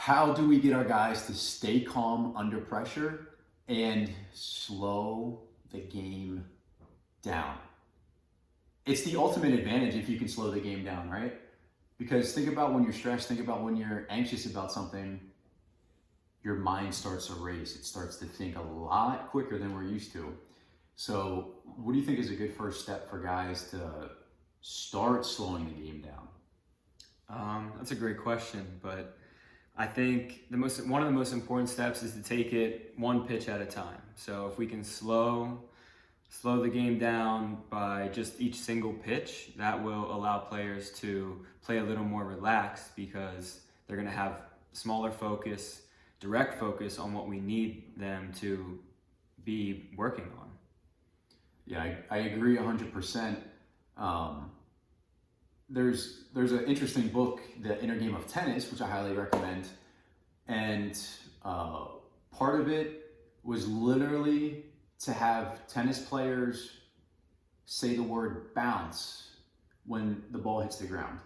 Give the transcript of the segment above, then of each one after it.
how do we get our guys to stay calm under pressure and slow the game down? It's the ultimate advantage if you can slow the game down, right? Because think about when you're stressed, think about when you're anxious about something, your mind starts to race. It starts to think a lot quicker than we're used to. So what do you think is a good first step for guys to start slowing the game down? That's a great question, but I think one of the most important steps is to take it one pitch at a time. So if we can slow the game down by just each single pitch, that will allow players to play a little more relaxed because they're going to have smaller focus, direct focus on what we need them to be working on. Yeah, I agree 100%. There's an interesting book, The Inner Game of Tennis, which I highly recommend. And part of it was literally to have tennis players say the word bounce when the ball hits the ground.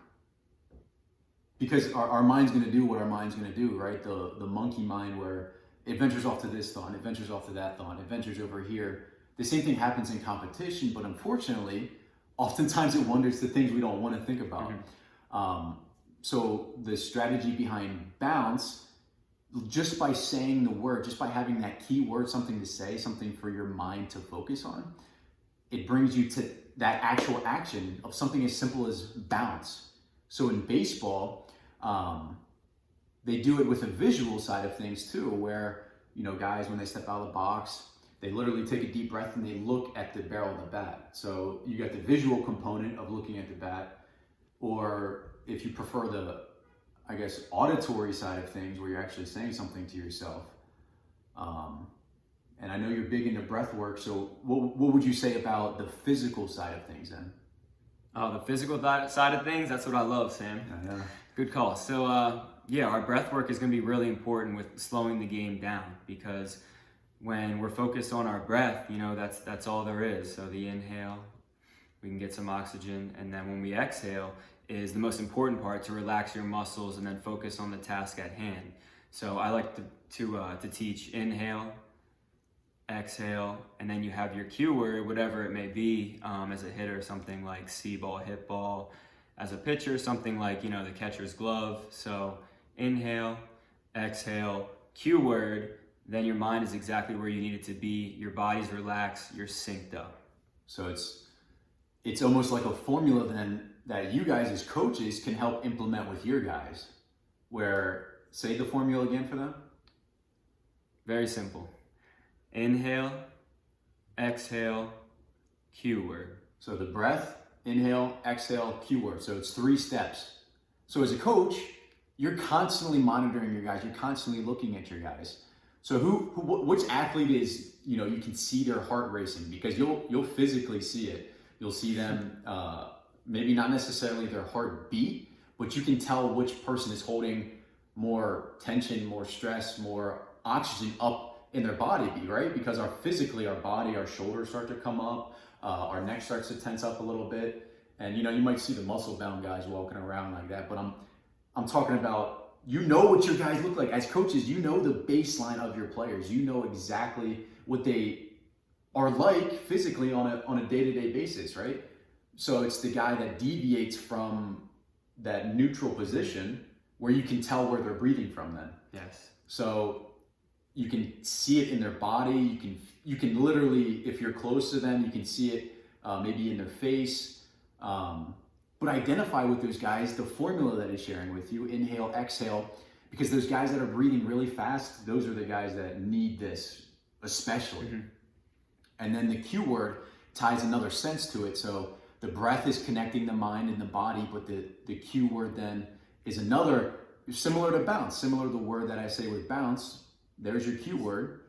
Because our mind's going to do what our mind's going to do, right? The monkey mind, where it ventures off to this thought, it ventures off to that thought, it ventures over here. The same thing happens in competition, but unfortunately, oftentimes it wanders to things we don't want to think about. So the strategy behind bounce, just by saying the word, just by having that key word, something to say, something for your mind to focus on, it brings you to that actual action of something as simple as bounce. So in baseball, they do it with a visual side of things too, where, guys, when they step out of the box, they literally take a deep breath and they look at the barrel of the bat. So you got the visual component of looking at the bat, or if you prefer the, auditory side of things, where you're actually saying something to yourself. And I know you're big into breath work, so what would you say about the physical side of things then? Oh, the physical side of things, that's what I love, Sam. Yeah. Good call. So, our breath work is going to be really important with slowing the game down, because when we're focused on our breath, that's all there is. So the inhale, we can get some oxygen, and then when we exhale is the most important part, to relax your muscles and then focus on the task at hand. So I like to teach inhale, exhale, and then you have your cue word, whatever it may be. As a hitter, something like see ball, hit ball. As a pitcher, something like, the catcher's glove. So inhale, exhale, cue word, then your mind is exactly where you need it to be. Your body's relaxed, you're synced up. So it's almost like a formula then that you guys as coaches can help implement with your guys, where, say the formula again for them. Very simple. Inhale, exhale, cue word. So the breath, inhale, exhale, cue word. So it's 3 steps. So as a coach, you're constantly monitoring your guys. You're constantly looking at your guys. So which athlete is, you can see their heart racing, because you'll physically see it. You'll see them, maybe not necessarily their heart beat, but you can tell which person is holding more tension, more stress, more oxygen up in their body, right? Because our body, our shoulders start to come up, our neck starts to tense up a little bit. And you might see the muscle bound guys walking around like that, but I'm talking about, what your guys look like. As coaches, the baseline of your players. You know exactly what they are like physically on a day-to-day basis, right? So it's the guy that deviates from that neutral position where you can tell where they're breathing from then. Yes. So you can see it in their body. You can literally, if you're close to them, you can see it maybe in their face. But identify with those guys the formula that he's sharing with you, inhale, exhale, because those guys that are breathing really fast, those are the guys that need this especially. And then the cue word ties another sense to it. So the breath is connecting the mind and the body, but the cue word then is another, similar to bounce, similar to the word that I say with bounce. There's your cue word.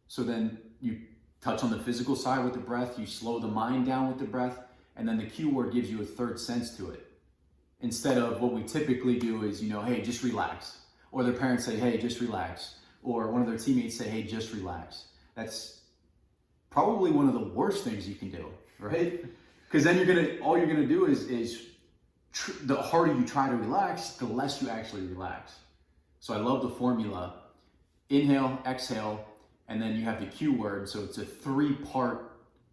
So then you touch on the physical side with the breath, you slow the mind down with the breath, and then the cue word gives you a third sense to it. Instead of what we typically do is, hey, just relax. Or their parents say, hey, just relax. Or one of their teammates say, hey, just relax. That's probably one of the worst things you can do, right? Because then all you're gonna do is the harder you try to relax, the less you actually relax. So I love the formula. Inhale, exhale, and then you have the Q word. So it's a 3-part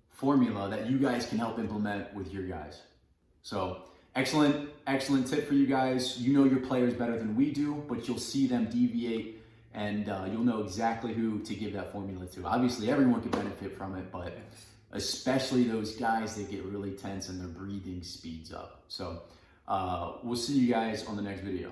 formula that you guys can help implement with your guys. So excellent tip for you guys. You know your players better than we do, but you'll see them deviate, and you'll know exactly who to give that formula to. Obviously, everyone can benefit from it, but especially those guys that get really tense and their breathing speeds up. So we'll see you guys on the next video.